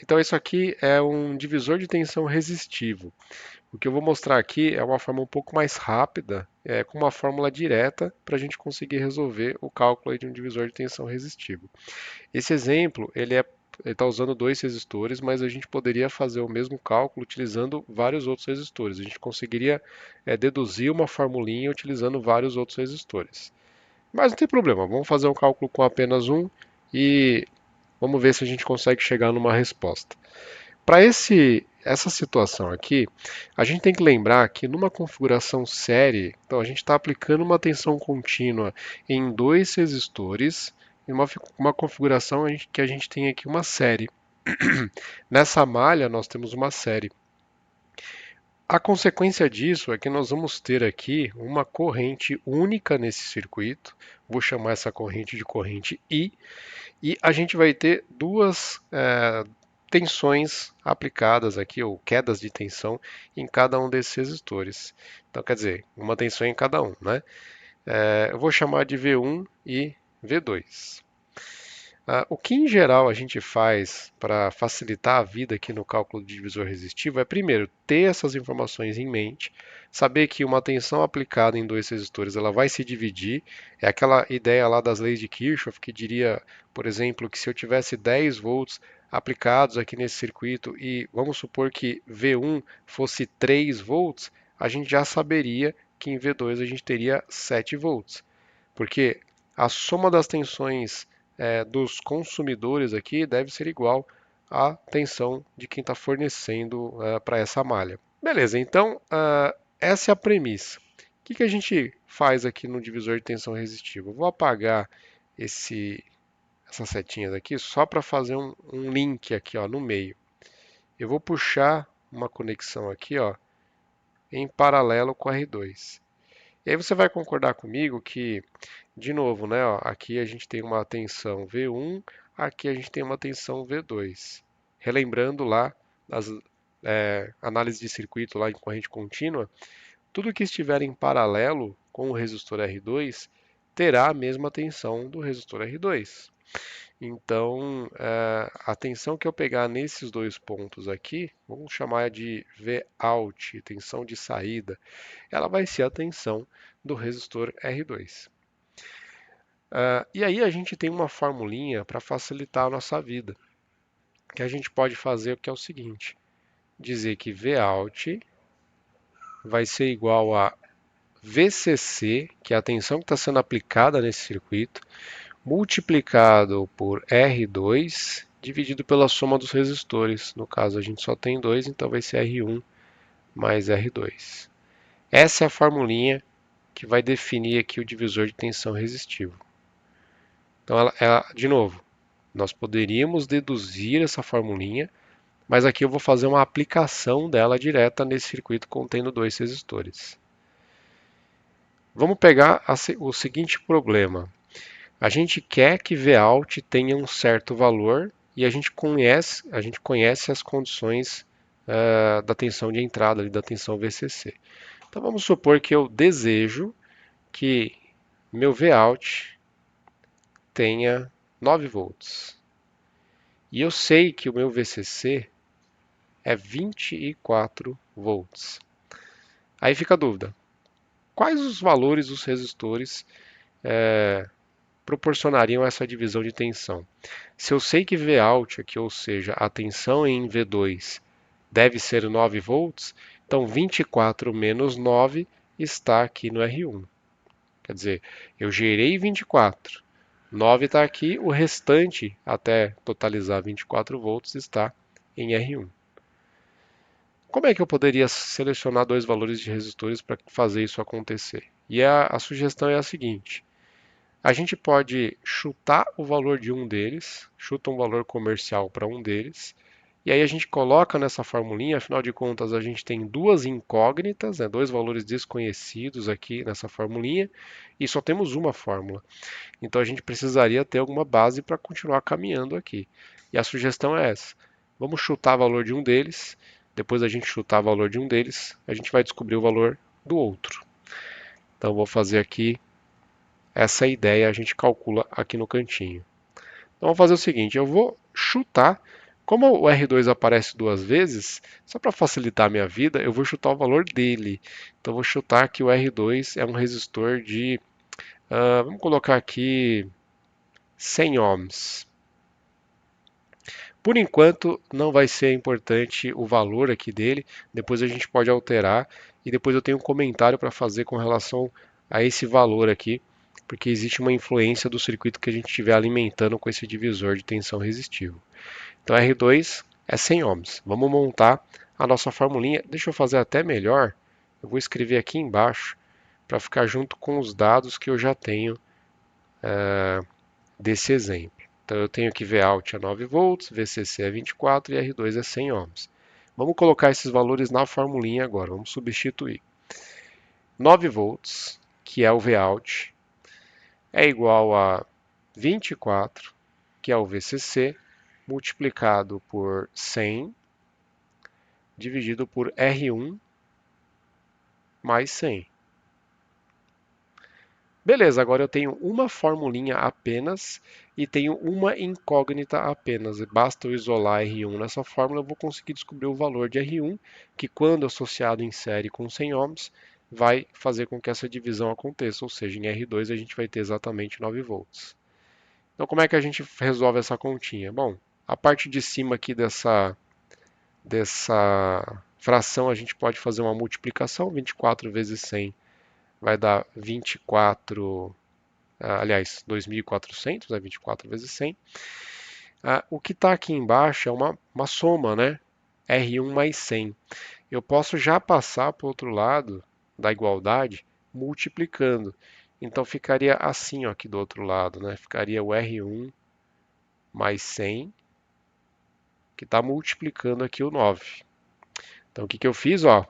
Então isso aqui é um divisor de tensão resistivo. O que eu vou mostrar aqui é uma forma um pouco mais rápida, com uma fórmula direta para a gente conseguir resolver o cálculo aí de um divisor de tensão resistivo. Esse exemplo, ele está usando dois resistores, mas a gente poderia fazer o mesmo cálculo utilizando vários outros resistores. A gente conseguiria deduzir uma formulinha utilizando vários outros resistores. Mas não tem problema, vamos fazer um cálculo com apenas um e vamos ver se a gente consegue chegar numa resposta. Para essa situação aqui, a gente tem que lembrar que numa configuração série, então a gente está aplicando uma tensão contínua em dois resistores, em uma configuração que a gente tem aqui uma série. Nessa malha nós temos uma série. A consequência disso é que nós vamos ter aqui uma corrente única nesse circuito. Vou chamar essa corrente de corrente I. E a gente vai ter duas tensões aplicadas aqui, ou quedas de tensão, em cada um desses resistores. Então, quer dizer, uma tensão em cada um, né? Eu vou chamar de V1 e V2. O que em geral a gente faz para facilitar a vida aqui no cálculo de divisor resistivo é, primeiro, ter essas informações em mente, saber que uma tensão aplicada em dois resistores ela vai se dividir. É aquela ideia lá das leis de Kirchhoff que diria, por exemplo, que se eu tivesse 10 volts aplicados aqui nesse circuito e vamos supor que V1 fosse 3 volts, a gente já saberia que em V2 a gente teria 7 volts, porque a soma das tensões dos consumidores aqui deve ser igual à tensão de quem está fornecendo para essa malha. Beleza, então essa é a premissa. O que a gente faz aqui no divisor de tensão resistiva? Eu vou apagar essas setinhas aqui só para fazer um link aqui ó, no meio. Eu vou puxar uma conexão aqui ó, em paralelo com a R2. E aí você vai concordar comigo que, de novo, né, ó, aqui a gente tem uma tensão V1, aqui a gente tem uma tensão V2. Relembrando lá das análises de circuito lá em corrente contínua, tudo que estiver em paralelo com o resistor R2 terá a mesma tensão do resistor R2. Então, a tensão que eu pegar nesses dois pontos aqui, vamos chamar de Vout, tensão de saída, ela vai ser a tensão do resistor R2. E aí a gente tem uma formulinha para facilitar a nossa vida, que a gente pode fazer, que é o seguinte, dizer que Vout vai ser igual a VCC, que é a tensão que está sendo aplicada nesse circuito, multiplicado por R2, dividido pela soma dos resistores. No caso, a gente só tem dois, então vai ser R1 mais R2. Essa é a formulinha que vai definir aqui o divisor de tensão resistivo. Então, de novo, nós poderíamos deduzir essa formulinha, mas aqui eu vou fazer uma aplicação dela direta nesse circuito contendo dois resistores. Vamos pegar o seguinte problema. A gente quer que Vout tenha um certo valor e a gente conhece as condições da tensão de entrada, da tensão VCC. Então vamos supor que eu desejo que meu Vout tenha 9 volts. E eu sei que o meu VCC é 24 volts. Aí fica a dúvida: quais os valores dos resistores proporcionariam essa divisão de tensão? Se eu sei que Vout aqui, ou seja, a tensão em V2 deve ser 9 volts, então 24 menos 9 está aqui no R1. Quer dizer, eu gerei 24, 9 está aqui, o restante, até totalizar 24 volts, está em R1. Como é que eu poderia selecionar dois valores de resistores para fazer isso acontecer? E a sugestão é a seguinte: a gente pode chutar o valor de um deles, chuta um valor comercial para um deles, e aí a gente coloca nessa formulinha, afinal de contas a gente tem duas incógnitas, né, dois valores desconhecidos aqui nessa formulinha, e só temos uma fórmula. Então a gente precisaria ter alguma base para continuar caminhando aqui. E a sugestão é essa: vamos chutar o valor de um deles, depois a gente chutar o valor de um deles, a gente vai descobrir o valor do outro. Então vou fazer aqui essa ideia, a gente calcula aqui no cantinho. Então vamos fazer o seguinte: eu vou chutar Como o R2 aparece duas vezes, só para facilitar a minha vida, eu vou chutar o valor dele. Então, eu vou chutar que o R2 é um resistor de, vamos colocar aqui 100 ohms. Por enquanto, não vai ser importante o valor aqui dele, depois a gente pode alterar e depois eu tenho um comentário para fazer com relação a esse valor aqui, porque existe uma influência do circuito que a gente estiver alimentando com esse divisor de tensão resistivo. Então R2 é 100 ohms. Vamos montar a nossa formulinha. Deixa eu fazer até melhor. Eu vou escrever aqui embaixo para ficar junto com os dados que eu já tenho desse exemplo. Então eu tenho que Vout é 9 volts, VCC é 24 e R2 é 100 ohms. Vamos colocar esses valores na formulinha agora, vamos substituir. 9 volts, que é o Vout, é igual a 24, que é o VCC, multiplicado por 100, dividido por R1 mais 100. Beleza, agora eu tenho uma formulinha apenas e tenho uma incógnita apenas. Basta eu isolar R1 nessa fórmula, eu vou conseguir descobrir o valor de R1, que quando associado em série com 100 ohms, vai fazer com que essa divisão aconteça, ou seja, em R2 a gente vai ter exatamente 9 volts. Então como é que a gente resolve essa continha? Bom, a parte de cima aqui dessa fração a gente pode fazer uma multiplicação, 24 vezes 100 vai dar 24, aliás, 2.400, né? 24 vezes 100. O que está aqui embaixo é uma soma, né? R1 mais 100. Eu posso já passar para o outro lado da igualdade multiplicando. Então ficaria assim ó, aqui do outro lado, né? Ficaria o R1 mais 100, que está multiplicando aqui o 9. Então o que eu fiz? Ó,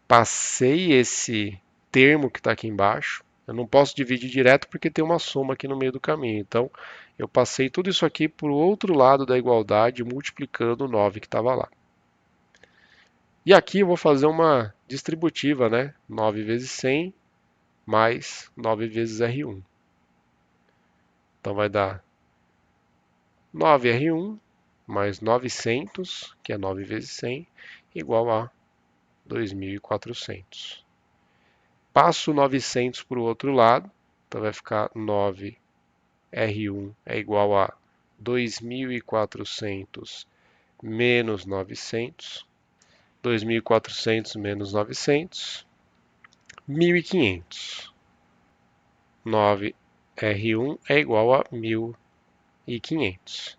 passei esse termo que está aqui embaixo. Eu não posso dividir direto porque tem uma soma aqui no meio do caminho. Então, eu passei tudo isso aqui para o outro lado da igualdade, multiplicando o 9 que estava lá. E aqui eu vou fazer uma distributiva, né? 9 vezes 100 mais 9 vezes R1. Então, vai dar 9R1 mais 900, que é 9 vezes 100, igual a 2.400. Passo 900 para o outro lado, então vai ficar 9R1 é igual a 2.400 menos 900. 2.400 menos 900, 1.500. 9R1 é igual a 1.500.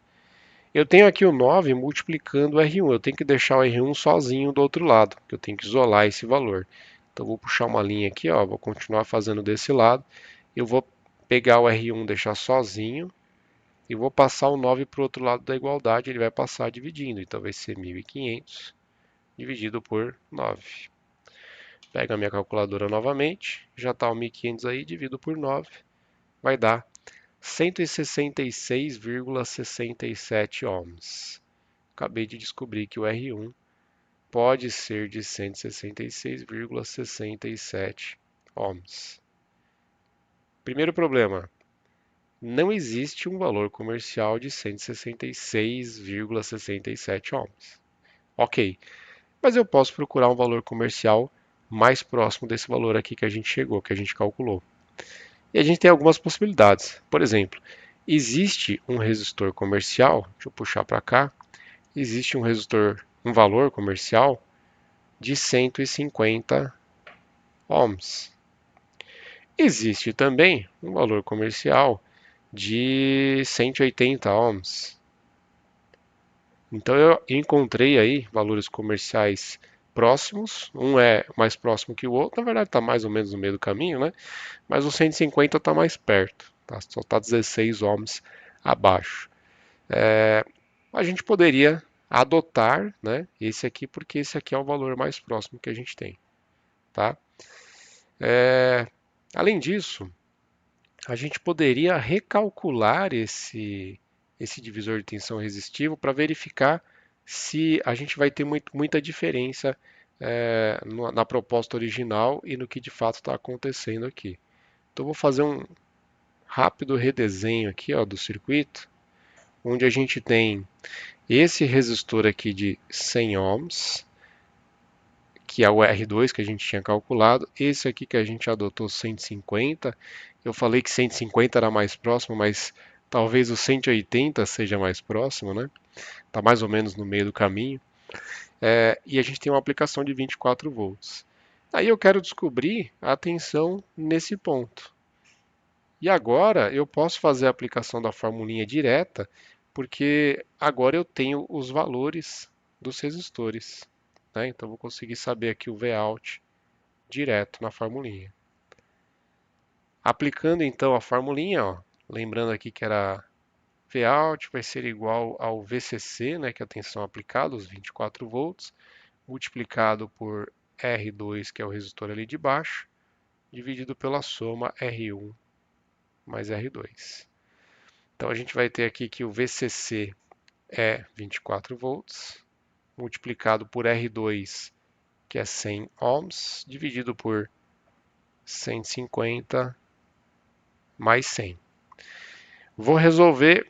Eu tenho aqui o 9 multiplicando o R1. Eu tenho que deixar o R1 sozinho do outro lado, porque eu tenho que isolar esse valor. Então, vou puxar uma linha aqui, ó, vou continuar fazendo desse lado. Eu vou pegar o R1, deixar sozinho, e vou passar o 9 para o outro lado da igualdade, ele vai passar dividindo. Então, vai ser 1.500 dividido por 9. Pego a minha calculadora novamente, já está o 1.500 aí, divido por 9, vai dar 166,67 ohms. Acabei de descobrir que o R1 pode ser de 166,67 ohms. Primeiro problema, não existe um valor comercial de 166,67 ohms. Ok, mas eu posso procurar um valor comercial mais próximo desse valor aqui que a gente chegou, que a gente calculou. E a gente tem algumas possibilidades. Por exemplo, existe um resistor comercial, deixa eu puxar para cá, existe um valor comercial de 150 ohms. Existe também um valor comercial de 180 ohms. Então eu encontrei aí valores comerciais próximos, um é mais próximo que o outro, na verdade está mais ou menos no meio do caminho, né? Mas o 150 está mais perto, tá? Só está 16 ohms abaixo. A gente poderia adotar, né, esse aqui, porque esse aqui é o valor mais próximo que a gente tem. Tá? Além disso, a gente poderia recalcular esse divisor de tensão resistivo para verificar se a gente vai ter muita diferença na proposta original e no que de fato está acontecendo aqui. Então, vou fazer um rápido redesenho aqui ó, do circuito, onde a gente tem Esse resistor aqui de 100 ohms, que é o R2 que a gente tinha calculado, esse aqui que a gente adotou 150, eu falei que 150 era mais próximo, mas talvez o 180 seja mais próximo, né? Está mais ou menos no meio do caminho. E a gente tem uma aplicação de 24 volts. Aí eu quero descobrir a tensão nesse ponto. E agora eu posso fazer a aplicação da formulinha direta, porque agora eu tenho os valores dos resistores, né? Então eu vou conseguir saber aqui o Vout direto na formulinha. Aplicando então a formulinha, ó, lembrando aqui que era Vout vai ser igual ao VCC, né, que é a tensão aplicada, os 24 volts, multiplicado por R2, que é o resistor ali de baixo, dividido pela soma R1 mais R2. Então a gente vai ter aqui que o VCC é 24 volts, multiplicado por R2, que é 100 ohms, dividido por 150 mais 100. Vou resolver,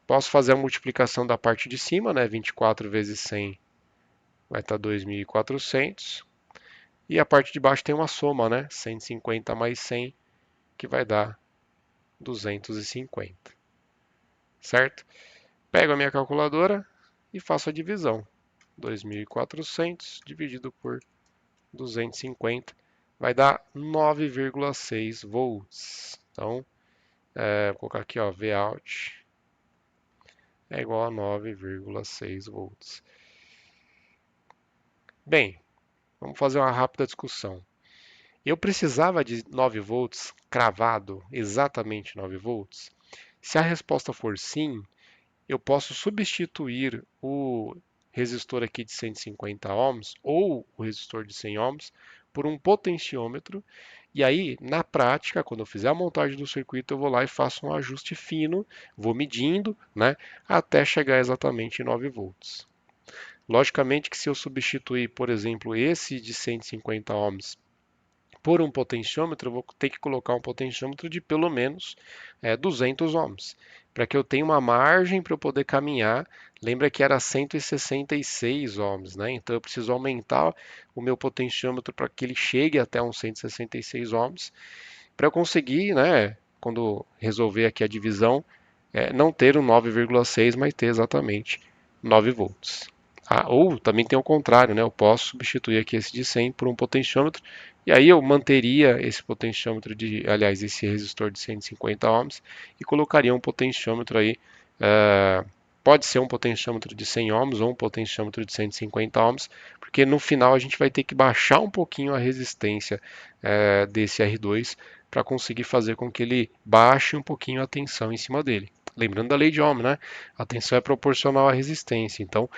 posso fazer a multiplicação da parte de cima, né? 24 vezes 100 vai estar 2.400. E a parte de baixo tem uma soma, né? 150 mais 100, que vai dar 250. Certo? Pego a minha calculadora e faço a divisão. 2.400 dividido por 250 vai dar 9,6 volts. Então, vou colocar aqui, ó, Vout é igual a 9,6 volts. Bem, vamos fazer uma rápida discussão. Eu precisava de 9 volts cravado, exatamente 9 volts? Se a resposta for sim, eu posso substituir o resistor aqui de 150 ohms ou o resistor de 100 ohms por um potenciômetro. E aí, na prática, quando eu fizer a montagem do circuito, eu vou lá e faço um ajuste fino, vou medindo, né, até chegar exatamente em 9 volts. Logicamente que se eu substituir, por exemplo, esse de 150 ohms por um potenciômetro, eu vou ter que colocar um potenciômetro de pelo menos 200 ohms, para que eu tenha uma margem para eu poder caminhar. Lembra que era 166 ohms, né? Então eu preciso aumentar o meu potenciômetro para que ele chegue até uns 166 ohms, para eu conseguir, né, quando resolver aqui a divisão, não ter um 9,6, mas ter exatamente 9 volts. Ou também tem o contrário, né? Eu posso substituir aqui esse de 100 por um potenciômetro, e aí eu manteria esse potenciômetro aliás, esse resistor de 150 ohms e colocaria um potenciômetro aí, pode ser um potenciômetro de 100 ohms ou um potenciômetro de 150 ohms, porque no final a gente vai ter que baixar um pouquinho a resistência desse R2 para conseguir fazer com que ele baixe um pouquinho a tensão em cima dele. Lembrando da lei de Ohm, né? A tensão é proporcional à resistência. Então,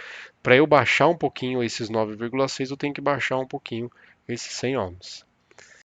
para eu baixar um pouquinho esses 9,6, eu tenho que baixar um pouquinho esses 100 ohms.